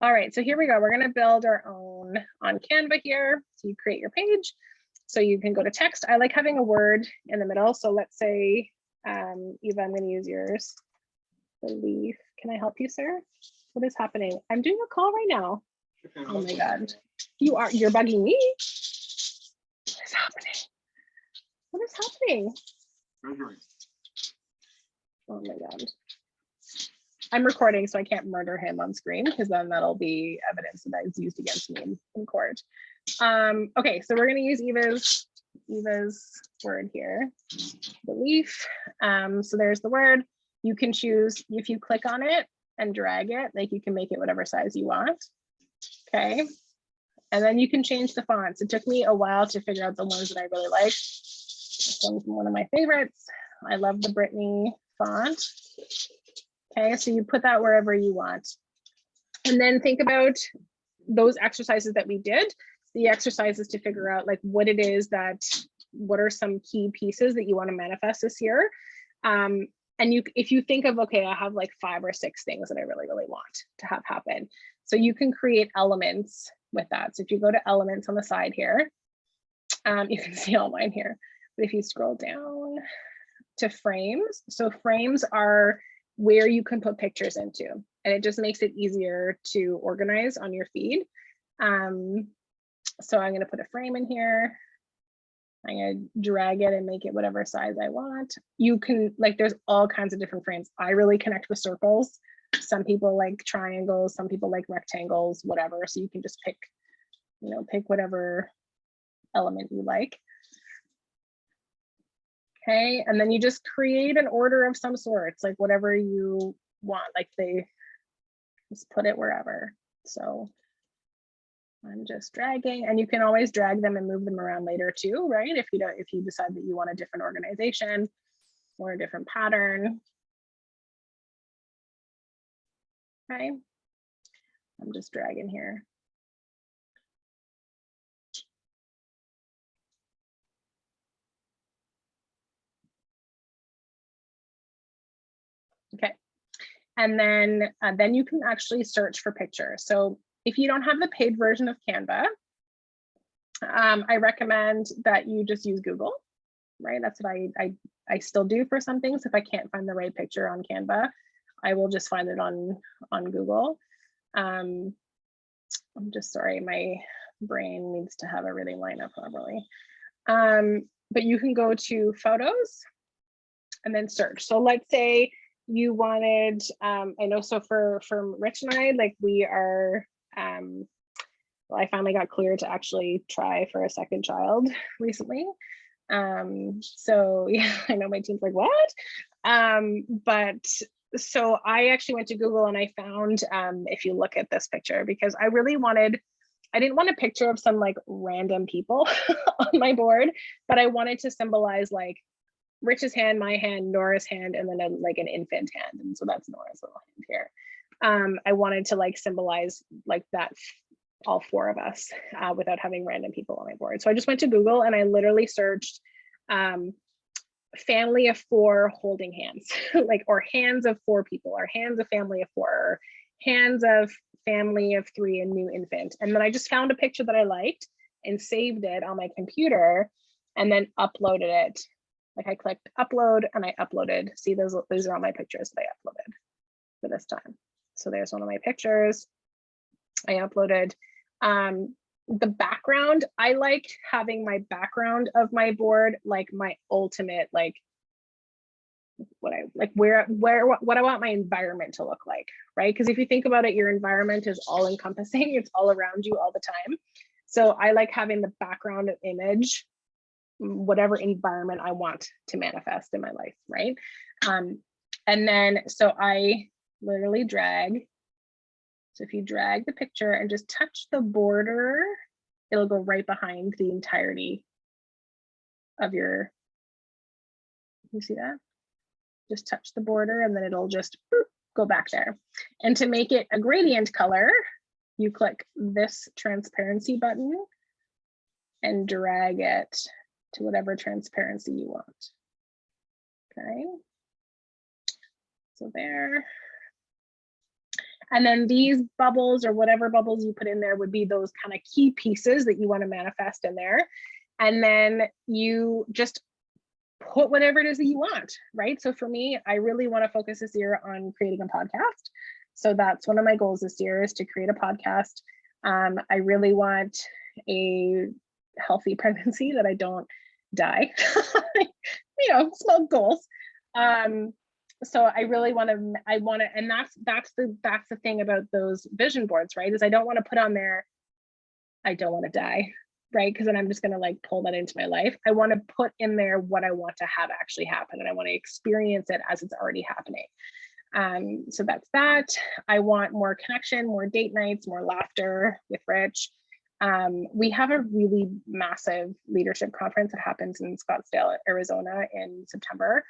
All right, so here we go. We're going to build our own on Canva here. So you create your page. So you can go to text. I like having a word in the middle. So let's say, Eva, I'm going to use yours. Belief. Can I help you, sir? What is happening? I'm doing a call right now. Oh my God. You're bugging me. What is happening? What is happening? Oh my God. I'm recording, so I can't murder him on screen because then that'll be evidence that is used against me in court. Okay, so we're going to use Eva's word here, belief. So there's the word. You can choose, if you click on it and drag it, like you can make it whatever size you want. Okay, and then you can change the fonts. It took me a while to figure out the ones that I really like. This one's one of my favorites. I love the Brittany font. Okay, so you put that wherever you want. And then think about those exercises that we did, the exercises to figure out like what it is that, what are some key pieces that you want to manifest this year. And if you think of, okay, I have like 5 or 6 things that I really, really want to have happen. So you can create elements with that. So if you go to elements on the side here, you can see all mine here. But if you scroll down to frames, so frames are where you can put pictures into, and it just makes it easier to organize on your feed. So I'm going to put a frame in here. I'm going to drag it and make it whatever size I want. You can, like, there's all kinds of different frames. I really connect with circles. Some people like triangles, some people like rectangles, whatever. So you can just pick, pick whatever element you like. Okay, and then you just create an order of some sorts, like whatever you want, like they just put it wherever. So I'm just dragging, and you can always drag them and move them around later too, right? If you decide that you want a different organization or a different pattern. Okay, I'm just dragging here. Okay, and then you can actually search for pictures. So if you don't have the paid version of Canva, I recommend that you just use Google, right? That's what I still do for some things. If I can't find the right picture on Canva, I will just find it on Google. I'm just sorry, my brain needs to have everything lined up properly. But you can go to photos and then search. So let's say you wanted, I know, so for Rich and I, like we are, well, I finally got cleared to actually try for a second child recently. So yeah, I know my team's like, what? But so I actually went to Google and I found, if you look at this picture, because I didn't want a picture of some like random people on my board, but I wanted to symbolize like Rich's hand, my hand, Nora's hand, and then like an infant hand. And so that's Nora's little hand here. I wanted to like symbolize like that, all 4 of us without having random people on my board. So I just went to Google and I literally searched family of 4 holding hands, like, or hands of 4 people, or hands of family of 4, or hands of family of 3 and new infant. And then I just found a picture that I liked and saved it on my computer and then uploaded it. Like I clicked upload and I uploaded. See, those are all my pictures that I uploaded for this time. So there's one of my pictures I uploaded. The background, I like having my background of my board like my ultimate, like what I like, what I want my environment to look like, right? Because if you think about it, your environment is all encompassing, it's all around you all the time. So I like having the background image, whatever environment I want to manifest in my life, right? And then, so I literally drag. So if you drag the picture and just touch the border, it'll go right behind the entirety of your, you see that? Just touch the border and then it'll just go back there. And to make it a gradient color, you click this transparency button and drag it to whatever transparency you want. Okay, so there. And then these bubbles or whatever bubbles you put in there would be those kind of key pieces that you want to manifest in there. And then you just put whatever it is that you want, right? So for me, I really want to focus this year on creating a podcast. So that's one of my goals this year, is to create a podcast. I really want a healthy pregnancy, that I don't die. You know, small goals. So I really want to, and that's the thing about those vision boards, right? Is I don't want to put on there, I don't want to die, right? Because then I'm just going to like pull that into my life. I want to put in there what I want to have actually happen, and I want to experience it as it's already happening. So that's that. I want more connection, more date nights, more laughter with Rich. We have a really massive leadership conference that happens in Scottsdale, Arizona in September.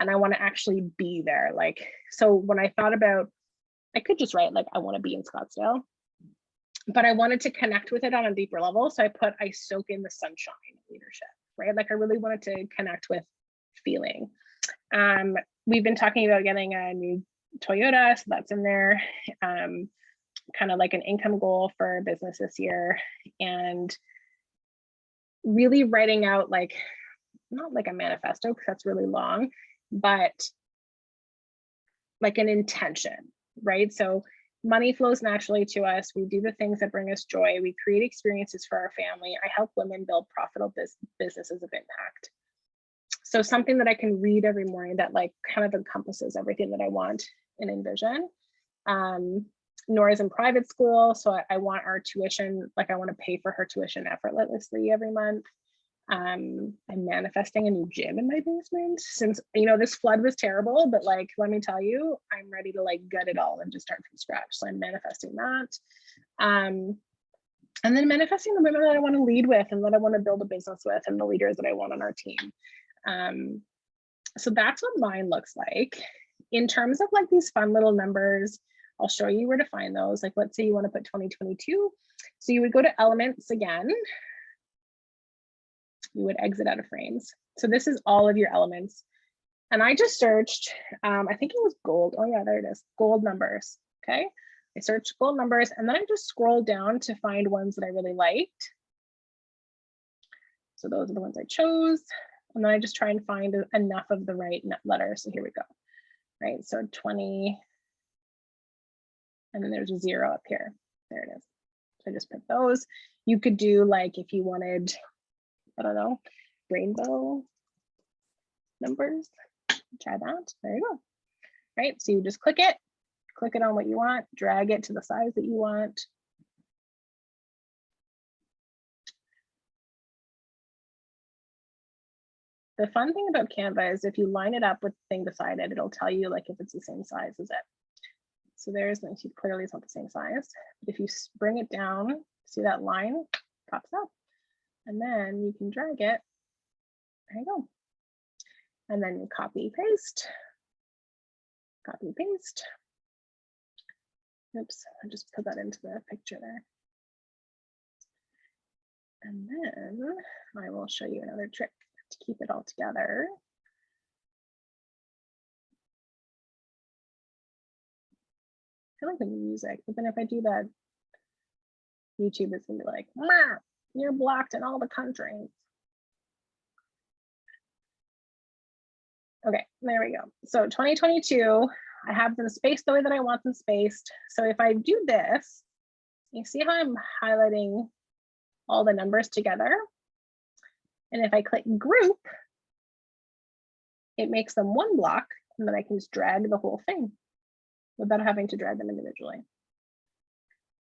And I want to actually be there. Like, so when I thought about, I could just write like, I want to be in Scottsdale, but I wanted to connect with it on a deeper level. So I soak in the sunshine leadership, right? Like I really wanted to connect with feeling. We've been talking about getting a new Toyota, so that's in there. Kind of like an income goal for business this year, and really writing out like, not like a manifesto because that's really long, but like an intention, right? So money flows naturally to us. We do the things that bring us joy. We create experiences for our family. I help women build profitable businesses of impact. So something that I can read every morning that like kind of encompasses everything that I want and envision. Nora's in private school, so I want our tuition, like I want to pay for her tuition effortlessly every month. I'm manifesting a new gym in my basement, since, you know, this flood was terrible, but like, let me tell you, I'm ready to like gut it all and just start from scratch. So I'm manifesting that. And then manifesting the women that I want to lead with and that I want to build a business with, and the leaders that I want on our team. So that's what mine looks like. In terms of like these fun little numbers, I'll show you where to find those. Like, let's say you want to put 2022. So you would go to elements again. You would exit out of frames. So this is all of your elements. And I just searched, I think it was gold. Oh yeah, there it is, gold numbers, okay? I searched gold numbers, and then I just scrolled down to find ones that I really liked. So those are the ones I chose. And then I just try and find enough of the right letters. So here we go, right? So 20, and then there's a 0 up here. There it is. So I just put those. You could do like, if you wanted, I don't know, rainbow numbers, try that. There you go. Right, so you just click it on what you want, drag it to the size that you want. The fun thing about Canva is if you line it up with the thing beside it, it'll tell you like if it's the same size as it. So there's, clearly it's not the same size. But if you bring it down, see that line pops up, and then you can drag it. There you go. And then you copy, paste. Oops, I just put that into the picture there. And then I will show you another trick to keep it all together. I like the music, but then if I do that, YouTube is gonna be like, you're blocked in all the countries. Okay, there we go. So 2022, I have them spaced the way that I want them spaced. So if I do this, you see how I'm highlighting all the numbers together? And if I click group, it makes them one block, and then I can just drag the whole thing without having to drag them individually.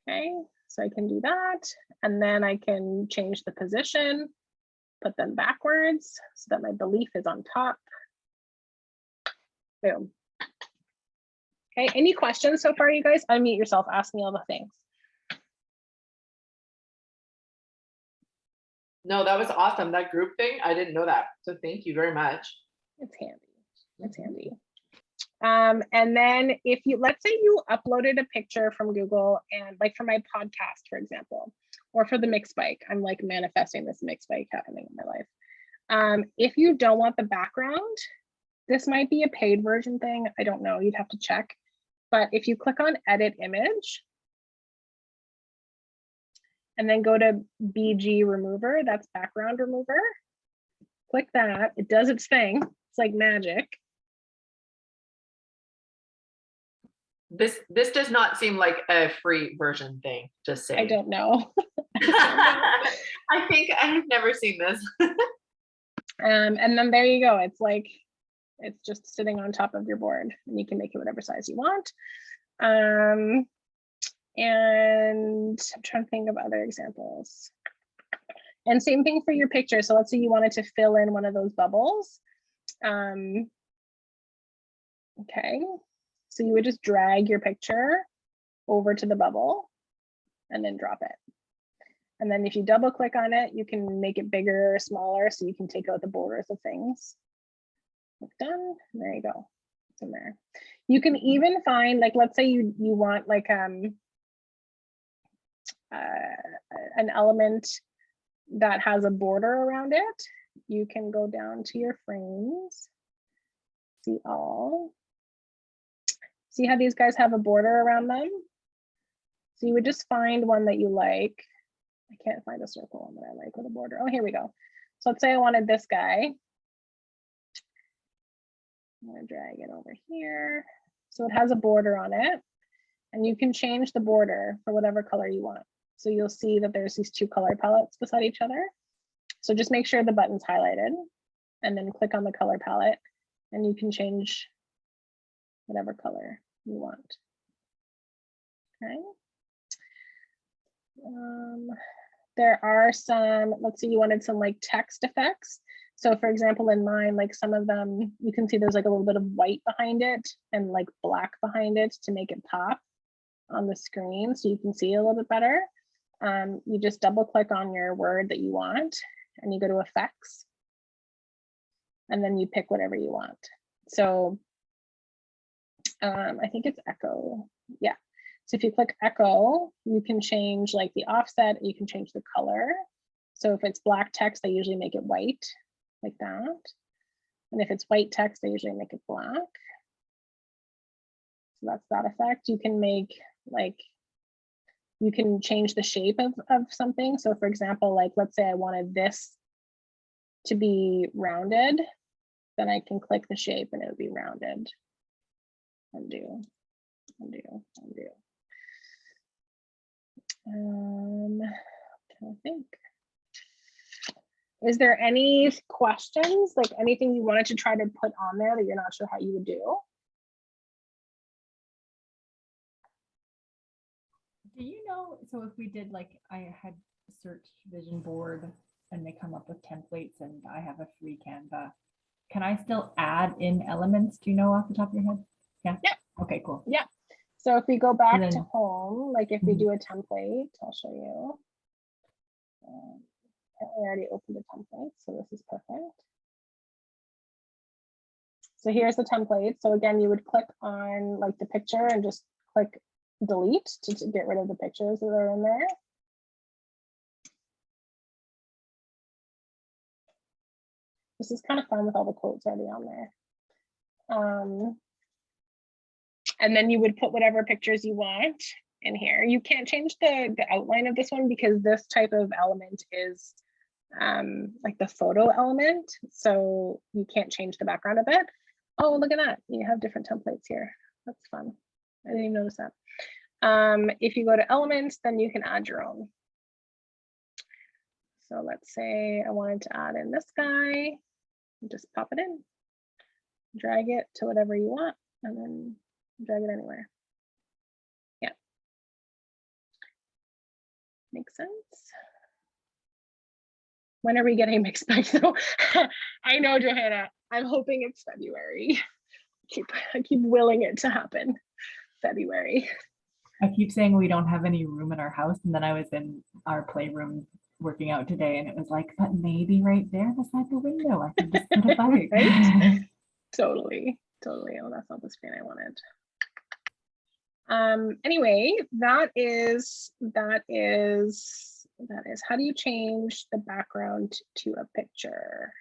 Okay, so I can do that. And then I can change the position, put them backwards so that my belief is on top. Boom. Okay, any questions so far, you guys? Unmute yourself, ask me all the things. No, that was awesome. That group thing, I didn't know that. So thank you very much. It's handy. It's handy. And then if you, let's say you uploaded a picture from Google, and like for my podcast, for example, or for the mixed bike, I'm like manifesting this mixed bike happening in my life. If you don't want the background, this might be a paid version thing. I don't know, you'd have to check. But if you click on edit image and then go to BG remover, that's background remover, click that, it does its thing. It's like magic. This does not seem like a free version thing, just saying. I don't know. I think I've never seen this. And then there you go. It's like, it's just sitting on top of your board and you can make it whatever size you want. And I'm trying to think of other examples. And same thing for your picture. So let's say you wanted to fill in one of those bubbles. Okay, so you would just drag your picture over to the bubble and then drop it. And then if you double click on it, you can make it bigger or smaller so you can take out the borders of things. Click done, there you go, it's in there. You can even find, like, let's say you want like an element that has a border around it. You can go down to your frames, see all. See how these guys have a border around them? So you would just find one that you like. I can't find a circle one that I like with a border. Oh, here we go. So let's say I wanted this guy. I'm gonna drag it over here. So it has a border on it, and you can change the border for whatever color you want. So you'll see that there's these two color palettes beside each other. So just make sure the button's highlighted and then click on the color palette and you can change whatever color you want. Okay. There are some, let's say you wanted some like text effects. So for example, in mine, like some of them, you can see there's like a little bit of white behind it and like black behind it to make it pop on the screen so you can see a little bit better. You just double click on your word that you want and you go to effects and then you pick whatever you want. So I think it's echo. Yeah. So if you click echo, you can change like the offset, you can change the color. So if it's black text, they usually make it white like that. And if it's white text, they usually make it black. So that's that effect. You can make like, you can change the shape of something. So for example, like let's say I wanted this to be rounded, then I can click the shape and it would be rounded. Undo, undo, undo. I think. Is there any questions, like anything you wanted to try to put on there that you're not sure how you would do? Do you know, so if we did like, I had search vision board and they come up with templates and I have a free Canva, can I still add in elements? Do you know off the top of your head? Yeah. Yeah. Okay, cool. Yeah. So if we go back then, to home, like if we do a template, I'll show you. I already opened the template, so this is perfect. So here's the template. So again, you would click on like the picture and just click delete to get rid of the pictures that are in there. This is kind of fun with all the quotes already on there. And then you would put whatever pictures you want in here. You can't change the outline of this one because this type of element is like the photo element. So you can't change the background of it. Oh, look at that. You have different templates here. That's fun. I didn't even notice that. If you go to elements, then you can add your own. So let's say I wanted to add in this guy. Just pop it in, drag it to whatever you want, and then drag it anywhere. Yeah. Makes sense. When are we getting mixed back though? I know, Johanna, I'm hoping it's February. I keep willing it to happen. February. I keep saying we don't have any room in our house, and then I was in our playroom working out today and it was like, but maybe right there beside the window I can just put a bike. Right? Totally. Oh, that's not the screen I wanted. Anyway, that is how do you change the background to a picture?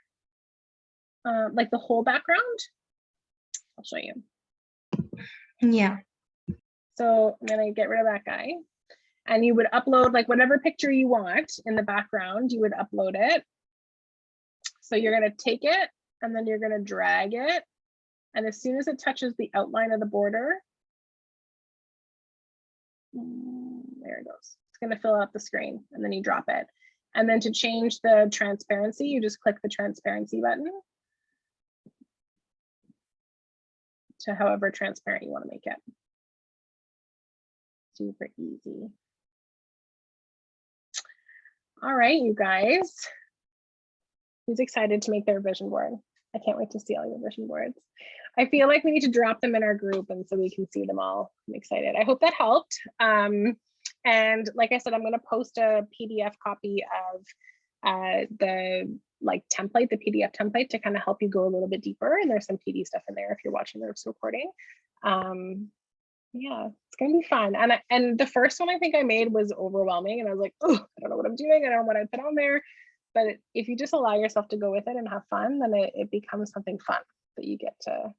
Like the whole background? I'll show you. Yeah. So I'm gonna get rid of that guy. And you would upload like whatever picture you want in the background, you would upload it. So you're gonna take it and then you're gonna drag it. And as soon as it touches the outline of the border, there it goes. It's gonna fill out the screen and then you drop it. And then to change the transparency, you just click the transparency button to however transparent you want to make it. Super easy. All right, you guys. Who's excited to make their vision board? I can't wait to see all your vision boards. I feel like we need to drop them in our group and so we can see them all. I'm excited. I hope that helped. And like I said, I'm going to post a PDF copy of the like template, the PDF template to kind of help you go a little bit deeper. And there's some PD stuff in there if you're watching this recording. Yeah, it's gonna be fun. And the first one I think I made was overwhelming and I was like, oh, I don't know what I'm doing. I don't know what I put on there. But if you just allow yourself to go with it and have fun, then it becomes something fun that you get to,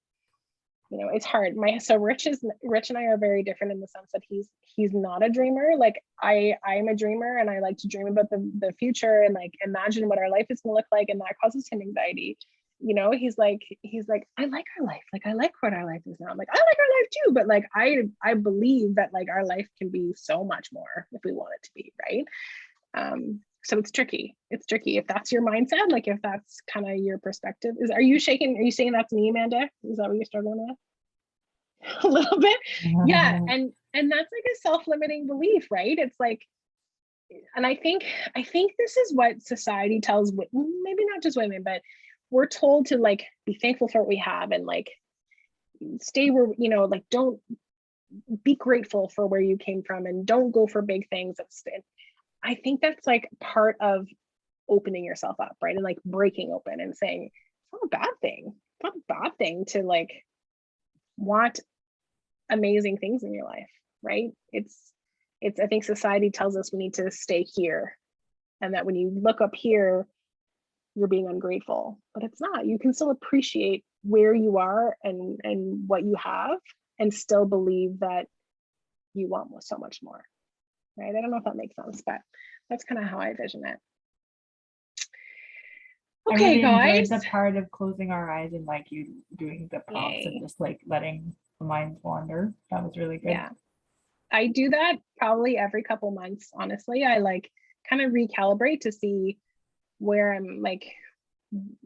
you know, it's hard. So Rich and I are very different in the sense that he's not a dreamer. Like I'm a dreamer and I like to dream about the future and like imagine what our life is gonna look like, and that causes him anxiety. You know, he's like, I like our life. Like, I like what our life is now. I'm like, I like our life too, but like, I believe that like our life can be so much more if we want it to be, right? So it's tricky. It's tricky if that's your mindset, like if that's kind of your perspective. Are you saying that's me, Amanda? Is that what you're struggling with? A little bit? Yeah, and that's like a self-limiting belief, right? It's like, and I think this is what society tells, maybe not just women, but we're told to like be thankful for what we have and like stay where, you know, like don't be grateful for where you came from and don't go for big things. I think that's like part of opening yourself up, right? And like breaking open and saying it's not a bad thing. It's not a bad thing to like want amazing things in your life, right? It's I think society tells us we need to stay here and that when you look up here, you're being ungrateful, but it's not. You can still appreciate where you are and what you have and still believe that you want so much more, right? I don't know if that makes sense, but that's kind of how I vision it. Okay, I really guys. enjoyed the part of closing our eyes and like you doing the prompts and just like letting the mind wander. That was really good. Yeah, I do that probably every couple months. Honestly, I like kind of recalibrate to see where I'm like,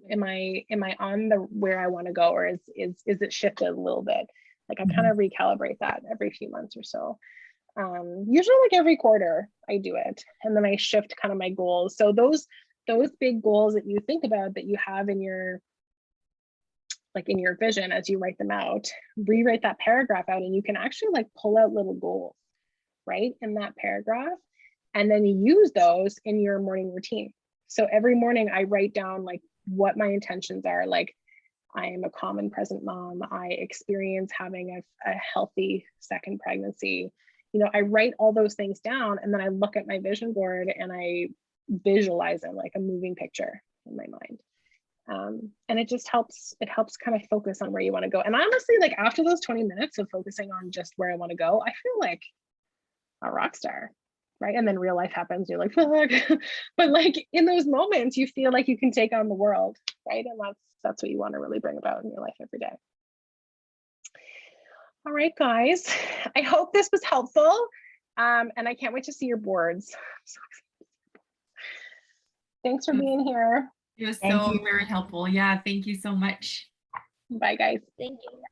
am I on the where I want to go, or is it shifted a little bit? Like I kind of recalibrate that every few months or so. Usually like every quarter I do it, and then I shift kind of my goals. So those big goals that you think about that you have in your vision as you write them out, rewrite that paragraph out, and you can actually like pull out little goals right in that paragraph, and then you use those in your morning routine. So every morning I write down like what my intentions are. Like I am a calm and present mom. I experience having a healthy second pregnancy. You know, I write all those things down and then I look at my vision board and I visualize them like a moving picture in my mind. And it just helps, kind of focus on where you want to go. And honestly, like after those 20 minutes of focusing on just where I want to go, I feel like a rock star. Right. And then real life happens. You're like, fuck. But like in those moments, you feel like you can take on the world. Right. And that's what you want to really bring about in your life every day. All right, guys. I hope this was helpful. And I can't wait to see your boards. Thanks for being here. It was so very helpful. Yeah. Thank you so much. Bye, guys. Thank you.